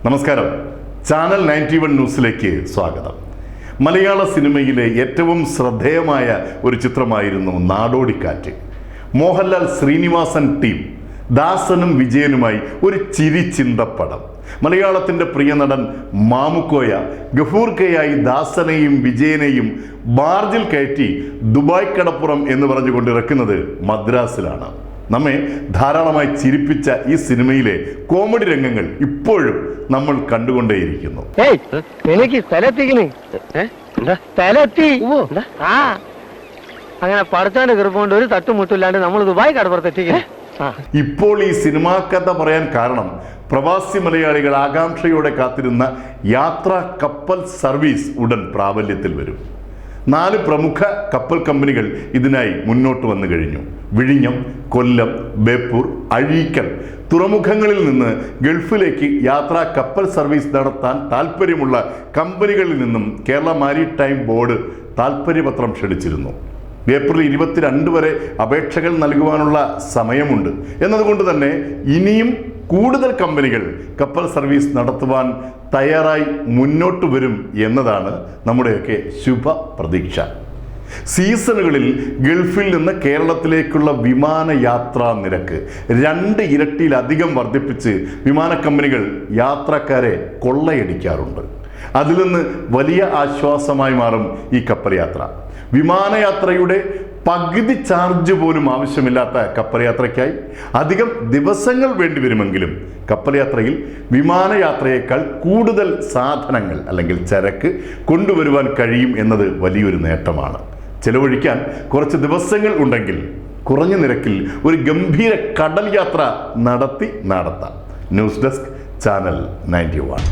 നമസ്കാരം. ചാനൽ 91 ന്യൂസിലേക്ക് സ്വാഗതം. മലയാള സിനിമയിലെ ഏറ്റവും ശ്രദ്ധേയമായ ഒരു ചിത്രമായിരുന്നു നാടോടിക്കാറ്റ്. മോഹൻലാൽ ശ്രീനിവാസൻ ടീം ദാസനും വിജയനുമായി ഒരു ചിരിച്ചിന്തപ്പടം. മലയാളത്തിൻ്റെ പ്രിയ നടൻ മാമുക്കോയ ഗഫൂർക്കയായി ദാസനെയും വിജയനെയും ബാർജിൽ കയറ്റി ദുബായ് കടപ്പുറം എന്ന് പറഞ്ഞുകൊണ്ട് ഇറക്കുന്നത് മദ്രാസിലാണ്. നമ്മെ ധാരാളമായി ചിരിപ്പിച്ച ഈ സിനിമയിലെ കോമഡി രംഗങ്ങൾ ഇപ്പോഴും നമ്മൾ കണ്ടുകൊണ്ടേയിരിക്കുന്നു. എനിക്ക് അങ്ങനെ പഠിച്ചാണ്ട് കൃപ്പുകൊണ്ട് ഒരു തട്ടുമുട്ടില്ലാണ്ട് നമ്മൾ ദുബായ് കടപ്പുറത്തെത്തിക്കണേ. ഇപ്പോൾ ഈ സിനിമാ കഥ പറയാൻ കാരണം പ്രവാസി മലയാളികൾ ആകാംക്ഷയോടെ കാത്തിരുന്ന യാത്രാ കപ്പൽ സർവീസ് ഉടൻ പ്രാബല്യത്തിൽ വരും. 4 പ്രമുഖ കപ്പൽ കമ്പനികൾ ഇതിനായി മുന്നോട്ട് വന്നു കഴിഞ്ഞു. വിഴിഞ്ഞം, കൊല്ലം, ബേപ്പൂർ, അഴീക്കൽ തുറമുഖങ്ങളിൽ നിന്ന് ഗൾഫിലേക്ക് യാത്രാ കപ്പൽ സർവീസ് നടത്താൻ താൽപ്പര്യമുള്ള കമ്പനികളിൽ നിന്നും കേരള മാരിടൈം ബോർഡ് താൽപ്പര്യപത്രം ക്ഷണിച്ചിരുന്നു. ഏപ്രിൽ 22 വരെ അപേക്ഷകൾ നൽകുവാനുള്ള സമയമുണ്ട്. എന്നതുകൊണ്ട് തന്നെ ഇനിയും കൂടുതൽ കമ്പനികൾ കപ്പൽ സർവീസ് നടത്തുവാൻ തയ്യാറായി മുന്നോട്ട് വരും എന്നതാണ് നമ്മുടെയൊക്കെ ശുഭ പ്രതീക്ഷ. സീസണുകളിൽ ഗൾഫിൽ നിന്ന് കേരളത്തിലേക്കുള്ള വിമാനയാത്രാ നിരക്ക് 2 ഇരട്ടിയിലധികം വർദ്ധിപ്പിച്ച് വിമാന കമ്പനികൾ യാത്രക്കാരെ കൊള്ളയടിക്കാറുണ്ട്. അതിൽ നിന്ന് വലിയ ആശ്വാസമായി മാറും ഈ കപ്പൽ യാത്ര. വിമാനയാത്രയുടെ പകുതി ചാർജ് പോലും ആവശ്യമില്ലാത്ത കപ്പൽ യാത്രയ്ക്കായി അധികം ദിവസങ്ങൾ വേണ്ടിവരുമെങ്കിലും കപ്പൽ യാത്രയിൽ വിമാനയാത്രയേക്കാൾ കൂടുതൽ സാധനങ്ങൾ അല്ലെങ്കിൽ ചരക്ക് കൊണ്ടുവരുവാൻ കഴിയും എന്നത് വലിയൊരു നേട്ടമാണ്. ചെലവഴിക്കാൻ കുറച്ച് ദിവസങ്ങൾ ഉണ്ടെങ്കിൽ കുറഞ്ഞ നിരക്കിൽ ഒരു ഗംഭീര കടൽ യാത്ര നടത്താം. News desk, channel 91.